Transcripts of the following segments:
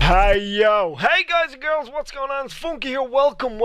Hey yo, hey guys and girls, what's going on? It's Funky here. Welcome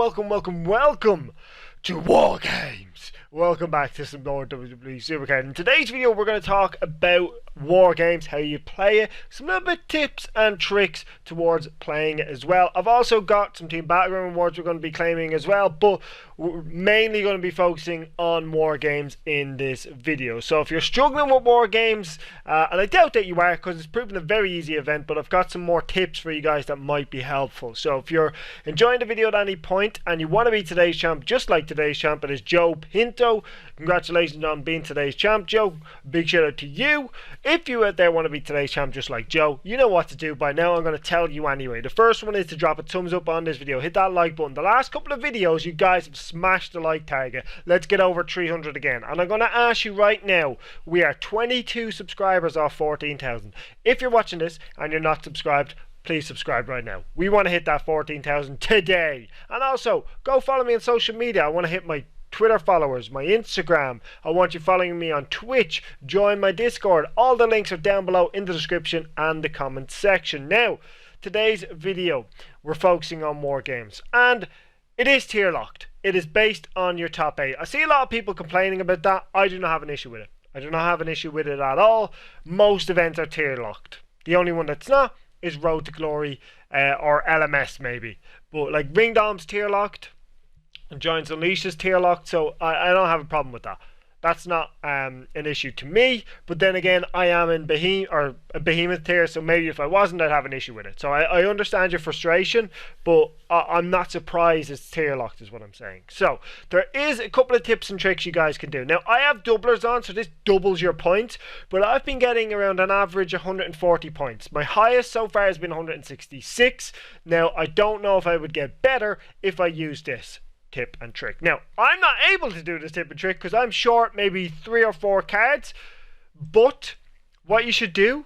to War Games. Welcome back to some more WWE SuperCard. In today's video, we're going to talk about War Games, how you play it, some little bit tips and tricks towards playing it as well. I've also got some Team Battleground rewards we're going to be claiming as well, but we're mainly going to be focusing on War Games in this video. So if you're struggling with War Games, and I doubt that you are because it's proven a very easy event, but I've got some more tips for you guys that might be helpful. So if you're enjoying the video at any point and you want to be today's champ, just like today's champ, it is Joe Pinto. Congratulations on being today's champ, Joe. Big shout out to you. If you out there want to be today's champ just like Joe, you know what to do by now. I'm going to tell you anyway. The first one is to drop a thumbs up on this video. Hit that like button. The last couple of videos, you guys have smashed the like target. Let's get over 300 again. And I'm going to ask you right now, we are 22 subscribers off 14,000. If you're watching this and you're not subscribed, please subscribe right now. We want to hit that 14,000 today. And also, go follow me on social media. I want to hit my Twitter followers, my Instagram. I want you following me on Twitch. Join my Discord. All the links are down below in the description and the comment section. Now, today's video, we're focusing on War Games. And it is tier locked. It is based on your top 8. I see a lot of people complaining about that. I do not have an issue with it. I do not have an issue with it at all. Most events are tier locked. The only one that's not is Road to Glory or LMS maybe. But like Ringdom's tier locked. And Giants Unleashed is tier locked, so I don't have a problem with that. That's not an issue to me. But then again, I am in Behemoth tier, so maybe if I wasn't, I'd have an issue with it. So I understand your frustration, but I'm not surprised it's tier locked, is what I'm saying. So there is a couple of tips and tricks you guys can do. Now I have doublers on, so this doubles your points, but I've been getting around an average 140 points. My highest so far has been 166. Now I don't know if I would get better if I use this tip and trick. Now, I'm not able to do this tip and trick because I'm short maybe 3 or 4 cards, but what you should do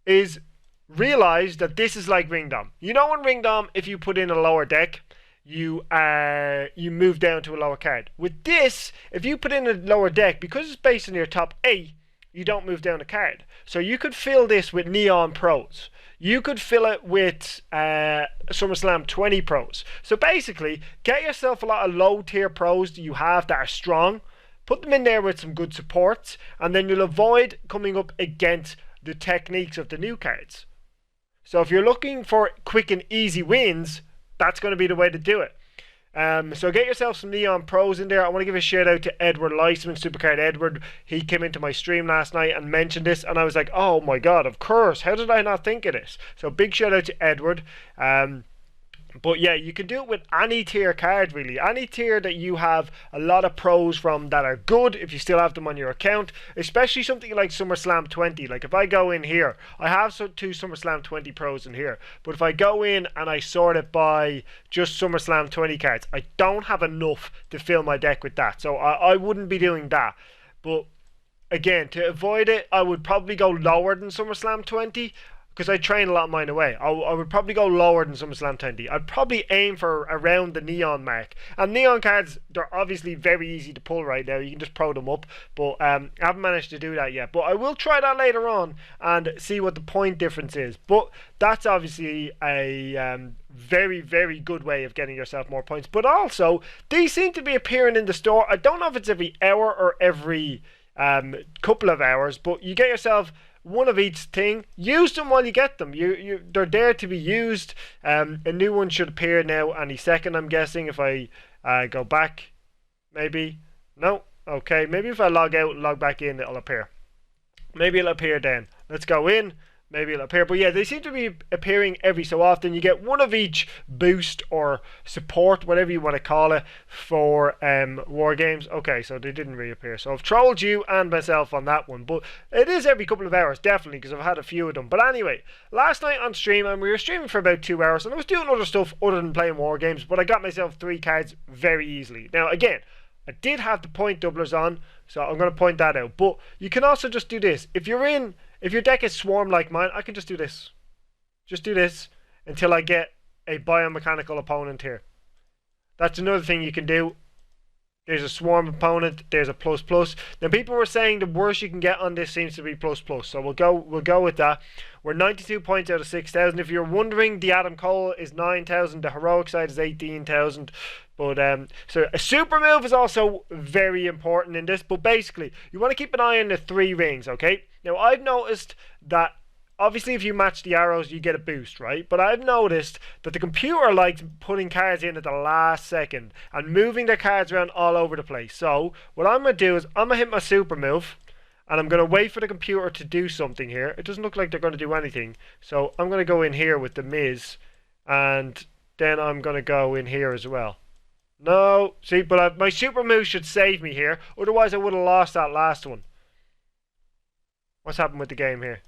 is realize that this is like Ringdom. You know in Ringdom, if you put in a lower deck, you move down to a lower card. With this, if you put in a lower deck, because it's based on your top 8, you don't move down a card. So you could fill this with Neon Pros. You could fill it with SummerSlam 20 pros. So basically, get yourself a lot of low tier pros that you have that are strong. Put them in there with some good supports. And then you'll avoid coming up against the techniques of the new cards. So if you're looking for quick and easy wins, that's going to be the way to do it. So get yourself some Neon Pros in there. I want to give a shout out to Edward Leisman, SuperCard Edward. He came into my stream last night and mentioned this, and I was like, oh my god, of course, how did I not think of this? So big shout out to Edward. But yeah, you can do it with any tier card really. Any tier that you have a lot of pros from that are good if you still have them on your account. Especially something like SummerSlam 20. Like if I go in here, I have 2 SummerSlam 20 pros in here. But if I go in and I sort it by just SummerSlam 20 cards, I don't have enough to fill my deck with that. So I wouldn't be doing that. But again, to avoid it, I would probably go lower than SummerSlam 20. Because I train a lot of mine away. I would probably go lower than SummerSlam 20. I'd probably aim for around the Neon mark. And Neon cards, they're obviously very easy to pull right now. You can just pro them up. But I haven't managed to do that yet. But I will try that later on and see what the point difference is. But that's obviously a very, very good way of getting yourself more points. But also, these seem to be appearing in the store. I don't know if it's every hour or every couple of hours. But you get yourself one of each thing. Use them while you get them. They're there to be used. A new one should appear now any second, I'm guessing. If I go back, maybe. No. Okay, maybe if I log out and log back in, it'll appear. Maybe it'll appear then. Let's go in. Maybe it'll appear. But yeah, they seem to be appearing every so often. You get one of each boost or support, whatever you want to call it, for War Games. Okay, so they didn't reappear. So I've trolled you and myself on that one. But it is every couple of hours, definitely, because I've had a few of them. But anyway, last night on stream, and we were streaming for about 2 hours, and I was doing other stuff other than playing War Games, but I got myself 3 cards very easily. Now, again, I did have the point doublers on, so I'm going to point that out. But you can also just do this. If your deck is swarm like mine, I can just do this. Just do this until I get a biomechanical opponent here. That's another thing you can do. There's a Swarm opponent. There's a plus plus. Now people were saying the worst you can get on this seems to be plus plus. So we'll go with that. We're 92 points out of 6,000. If you're wondering, the Adam Cole is 9,000. The heroic side is 18,000. But so a super move is also very important in this. But basically, you want to keep an eye on the 3 rings. Okay. Now I've noticed that. Obviously, if you match the arrows, you get a boost, right? But I've noticed that the computer likes putting cards in at the last second and moving their cards around all over the place. So, what I'm going to do is I'm going to hit my super move and I'm going to wait for the computer to do something here. It doesn't look like they're going to do anything. So, I'm going to go in here with the Miz and then I'm going to go in here as well. No, see, but my super move should save me here. Otherwise, I would have lost that last one. What's happened with the game here?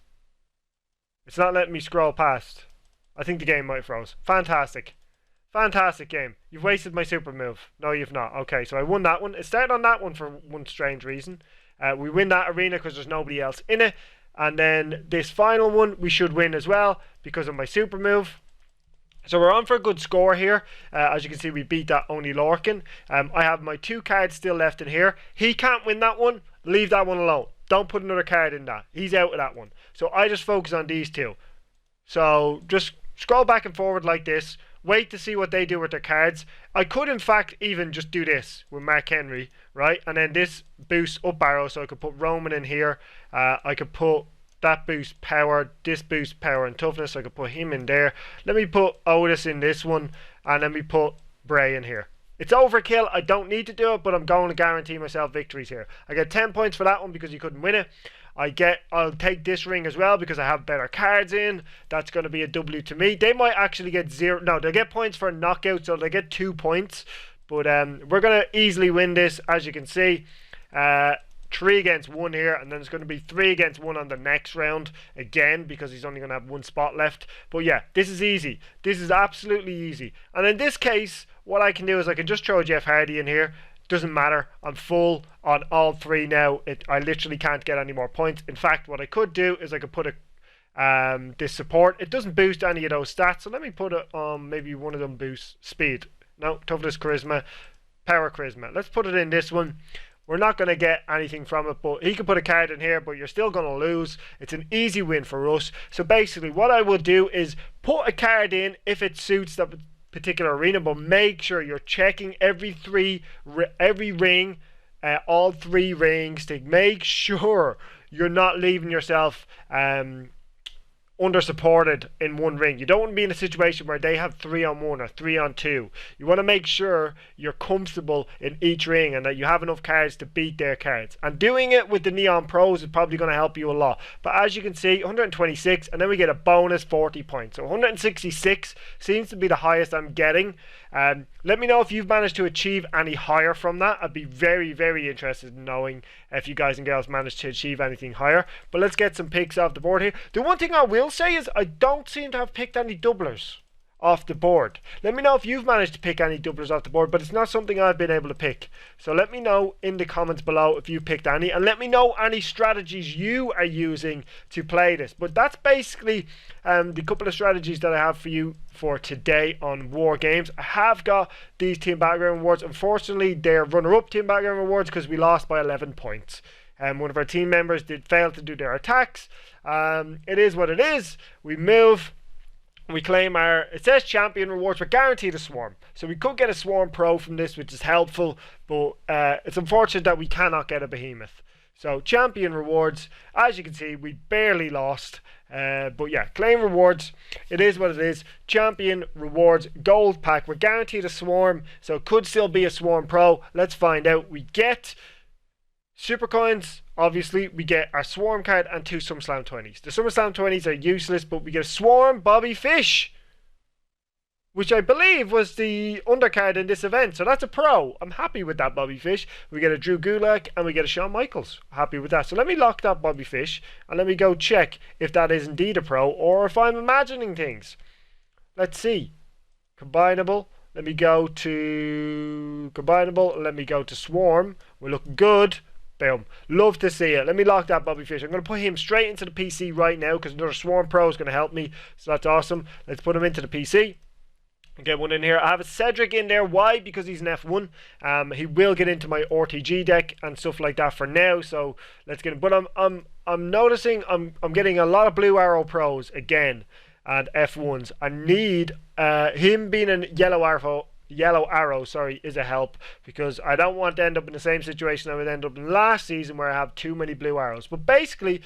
It's not letting me scroll past. I think the game might froze. Fantastic. Fantastic game. You've wasted my super move. No, you've not. Okay, so I won that one. It started on that one for one strange reason. We win that arena because there's nobody else in it. And then this final one we should win as well because of my super move. So we're on for a good score here. As you can see, we beat that Only Lorcan. I have my 2 cards still left in here. He can't win that one. Leave that one alone. Don't put another card in that. He's out of that one. So I just focus on these 2. So just scroll back and forward like this. Wait to see what they do with their cards. I could in fact even just do this with Mark Henry, right? And then this boosts up arrow. So I could put Roman in here. I could put that boost power. This boost power and toughness. I could put him in there. Let me put Otis in this one. And let me put Bray in here. It's overkill. I don't need to do it, but I'm going to guarantee myself victories here. I get 10 points for that one because you couldn't win it. I'll take this ring as well because I have better cards in. That's going to be a W to me. They might actually get 0. No, they'll get points for a knockout, so they get 2 points. But we're going to easily win this, as you can see. 3 against 1 here, and then it's going to be 3 against 1 on the next round again because he's only going to have 1 spot left. But yeah, this is easy. This is absolutely easy. And in this case, what I can do is I can just throw Jeff Hardy in here. Doesn't matter. I'm full on all 3 now. I literally can't get any more points. In fact, what I could do is I could put this support. It doesn't boost any of those stats, so let me put it on. Maybe one of them boosts speed. No, toughness, charisma, power, charisma. Let's put it in this one. We're not going to get anything from it, but he can put a card in here, but you're still going to lose. It's an easy win for us. So basically, what I will do is put a card in if it suits the particular arena, but make sure you're checking every ring, all 3 rings, to make sure you're not leaving yourself under supported in one ring. You don't want to be in a situation where they have 3 on 1 or 3 on 2. You want to make sure you're comfortable in each ring and that you have enough cards to beat their cards. And doing it with the Neon Pros is probably going to help you a lot. But as you can see, 126, and then we get a bonus 40 points. So 166 seems to be the highest I'm getting. Let me know if you've managed to achieve any higher from that. I'd be very, very interested in knowing if you guys and girls managed to achieve anything higher. But let's get some picks off the board here. The one thing I will say is I don't seem to have picked any doublers off the board. Let me know if you've managed to pick any doublers off the board, but it's not something I've been able to pick. So let me know in the comments below if you picked any, and let me know any strategies you are using to play this. But that's basically the couple of strategies that I have for you for today on War Games. I have got these Team Battleground rewards. Unfortunately, they're runner-up Team Battleground rewards because we lost by 11 points. One of our team members did fail to do their attacks. It is what it is. We move. We claim our, it says champion rewards, we're guaranteed a swarm. So we could get a swarm pro from this, which is helpful, but it's unfortunate that we cannot get a behemoth. So champion rewards, as you can see, we barely lost. But yeah, claim rewards, it is what it is. Champion rewards, gold pack, we're guaranteed a swarm, so it could still be a swarm pro. Let's find out. We get super coins, obviously. We get our swarm card and 2 SummerSlam 20s. The SummerSlam 20s are useless, but we get a swarm Bobby Fish, which I believe was the undercard in this event. So that's a pro. I'm happy with that Bobby Fish. We get a Drew Gulak and we get a Shawn Michaels. Happy with that. So let me lock that Bobby Fish and let me go check if that is indeed a pro or if I'm imagining things. Let's see. Combinable. Let me go to combinable. Let me go to swarm. We're looking good. Boom. Love to see it. Let me lock that Bobby Fish. I'm going to put him straight into the PC right now because another Swarm Pro is going to help me. So that's awesome. Let's put him into the PC. Get one in here. I have a Cedric in there. Why? Because he's an F1. He will get into my RTG deck and stuff like that for now. So let's get him. But I'm noticing I'm getting a lot of Blue Arrow Pros again and F1s. I need him being a Yellow Arrow, sorry, is a help, because I don't want to end up in the same situation I would end up in last season where I have too many Blue Arrows. But basically,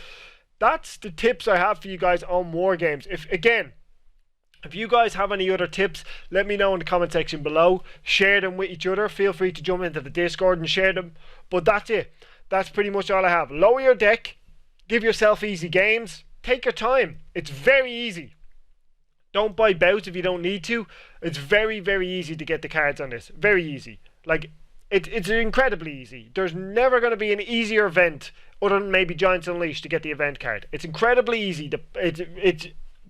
that's the tips I have for you guys on War Games. If you guys have any other tips, let me know in the comment section below. Share them with each other. Feel free to jump into the Discord and share them. But that's it. That's pretty much all I have. Lower your deck. Give yourself easy games. Take your time. It's very easy. Don't buy bouts if you don't need to. It's very, very easy to get the cards on this. Very easy. Like, it's incredibly easy. There's never going to be an easier event other than maybe Giants Unleashed to get the event card. It's incredibly easy.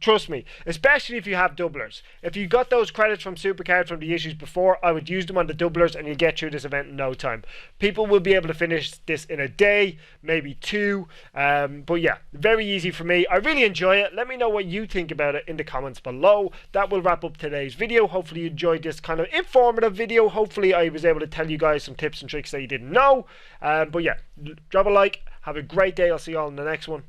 Trust me, especially if you have doublers. If you got those credits from SuperCard from the issues before, I would use them on the doublers and you get through this event in no time. People will be able to finish this in a day, maybe two. But yeah, very easy for me. I really enjoy it. Let me know what you think about it in the comments below. That will wrap up today's video. Hopefully you enjoyed this kind of informative video. Hopefully I was able to tell you guys some tips and tricks that you didn't know. But yeah, drop a like. Have a great day. I'll see you all in the next one.